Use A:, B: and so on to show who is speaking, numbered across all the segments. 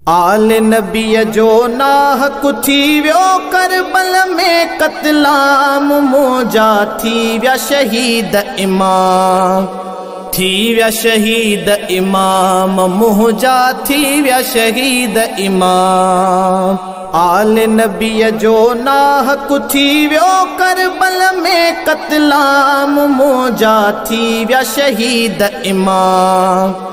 A: आल नबीअ जो नाहक थी वियो करबल में क़त्लाम मौजा थी विया शहीद इमाम थी विया शहीद इमाम मौजा थी विया शहीद इमाम आल नबीअ जो नाहक थी वियो करबल में क़त्लाम मौजा थी विया शहीद इमाम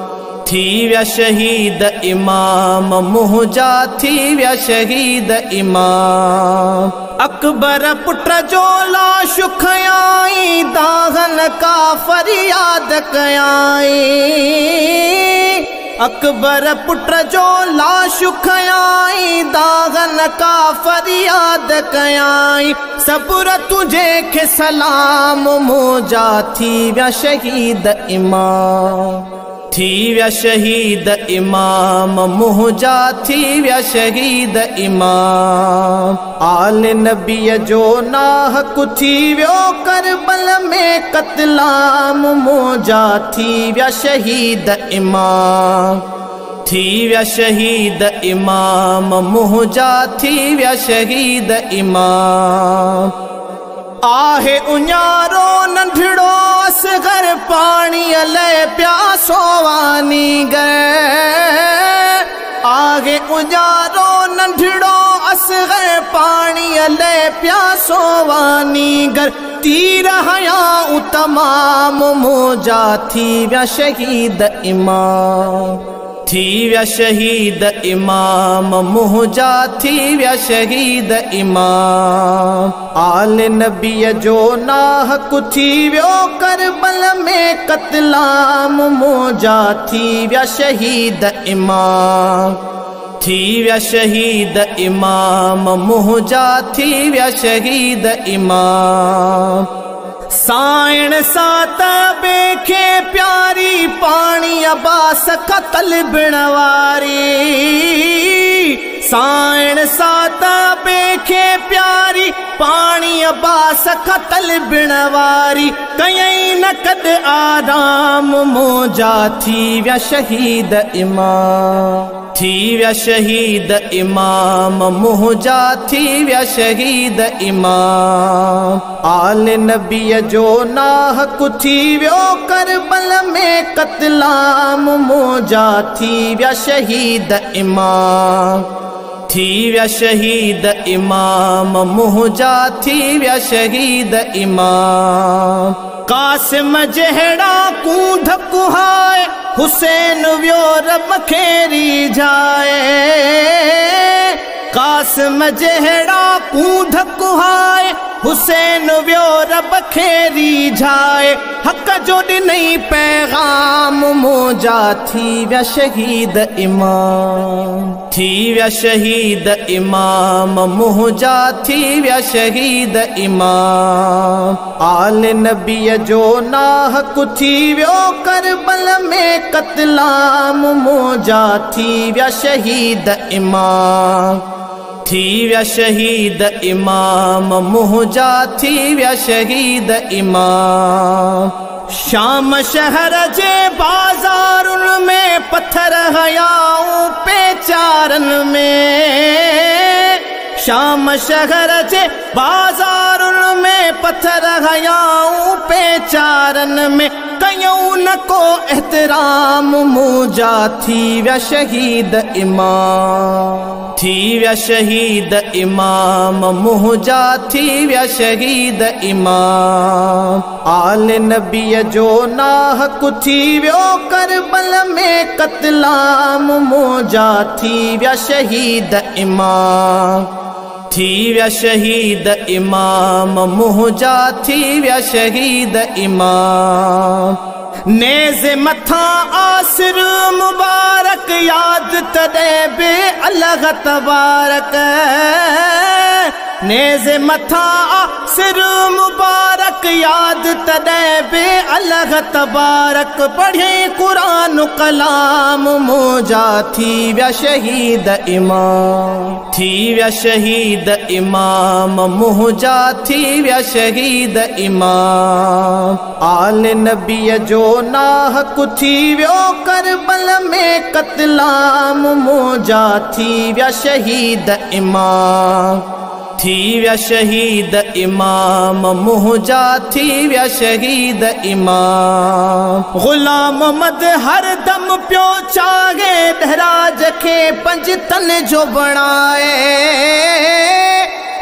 A: थी विया शहीद इमाम मौजा थी विया शहीद इमाम अकबर पुट जो लाश खयाई दागन का फरियाद कयाई अकबर पुट जो लाश खयाई दागन का फरियाद कयाई सबुर तुझे के सलाम मौजा थी विया शहीद इमाम थी विया शहीद इमाम मौजा थी विया शहीद इमाम आल नबीअ जो नाहक थी वियो करबल में क़त्लाम मौजा थी विया शहीद इमाम थी विया शहीद इमाम मौजा थी विया शहीद इमाम आहे उन्यारो नंढड़ो असगर पानी ले प्यासो वानी गए आगे उन्यारो नंढड़ो असगर पानी ले प्यासो वानी गर तीर हया तमाम मौजा थी विया शहीद इमाम थी विया शहीद इमाम मौजा थी विया शहीद इमाम आल नबीअ जो नाहक थी वियो करबल में क़त्लाम मौजा थी विया शहीद इमाम थी विया शहीद इमाम मौजा थी विया शहीद इमाम साइण सात बेखे प्यारी पानी अबास कतल बिणवारी साइण सात बेखे प्यारी पानी अबास कतल बिणवारी कयई न कद आराम मौजा थी विया शहीद इमाम थी विया शहीद इमाम मौजा थी विया शहीद इमाम आल नबीअ जो नाहक थी वियो करबल में क़त्लाम मौजा थी विया शहीद इमाम थी विया शहीद इमाम मौजा थी विया शहीद इमाम कासिम जहिड़ा कूंध कुहाए हुसैन वियो रब खेरी जाए कासिम जहिड़ा कूंध कुहाए हुसैन वियो रब खेरी जाए हक जो ॾिनई पैगाम मौजा थी विया शहीद इमाम थी विया शहीद इमाम मौजा थी विया शहीद इमाम आल नबीअ जो नाहक थी वियो करबल में क़त्लाम मौजा थी विया शहीद इमाम थी विया शहीद इमाम मौजा थी विया शहीद इमाम शाम शहर जे बाज़ारुन में पत्थर हयाऊं पेचारन में शाम शहर जे बाज़ारुन में पत्थर हयाऊं पेचारन में कयूं न को एहतराम मौजा थी विया शहीद इमाम थी विया शहीद इमाम मौजा थी विया शहीद इमाम आल नबीअ जो नाहक थी वियो करबल में क़त्लाम मौजा थी विया शहीद इमाम थी विया शहीद इमाम मौजा थी विया शहीद इमाम नेज़ मथा आसिर मुबारक याद तॾहिं बि अलग तबारक नेज़े मथा सिर मुबारक याद तॾहिं बे अलग तबारक पढ़े कुरान कलाम मौजा थी विया शहीद इमाम थी विया शहीद इमाम मुंहिंजा थी विया शहीद इमाम आल नबीअ जो नाहक थी वियो करबल में कतलाम मौजा थी विया शहीद इमाम थी विया शहीद इमाम मुंहिंजा थी विया शहीद इमाम ग़ुलाम मोहम्मद हर दम पियो चाहे दहराज खे पंज तन जो बणाए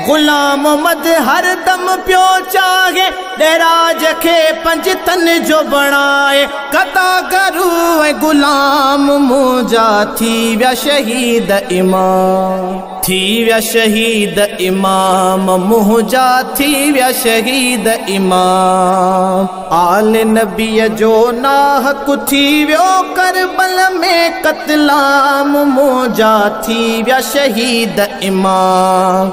A: ग़ुलाम मोहम्मद हर दम पियो चाहे दहराज खे पंज तन जो बणाए कदा करू ऐं ग़ुलाम मुंहिंजा थी विया शहीद इमाम थी विया शहीद इमाम मुंहिंजा थी विया शहीद इमाम आल नबीअ जो नाहक थी वियो करबल में कतलाम मौजा थी विया शहीद इमाम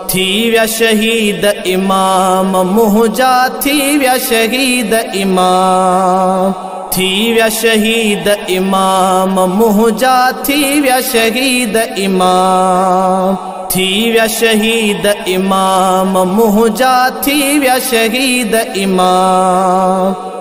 A: थी विया शहीद इमाम मुंहिंजा थी विया शहीद इमाम थी विया शहीद इमाम मुंहिंजा थी विया शहीद इमाम थी विया शहीद इमाम मुंहिंजा थी विया शहीद इमाम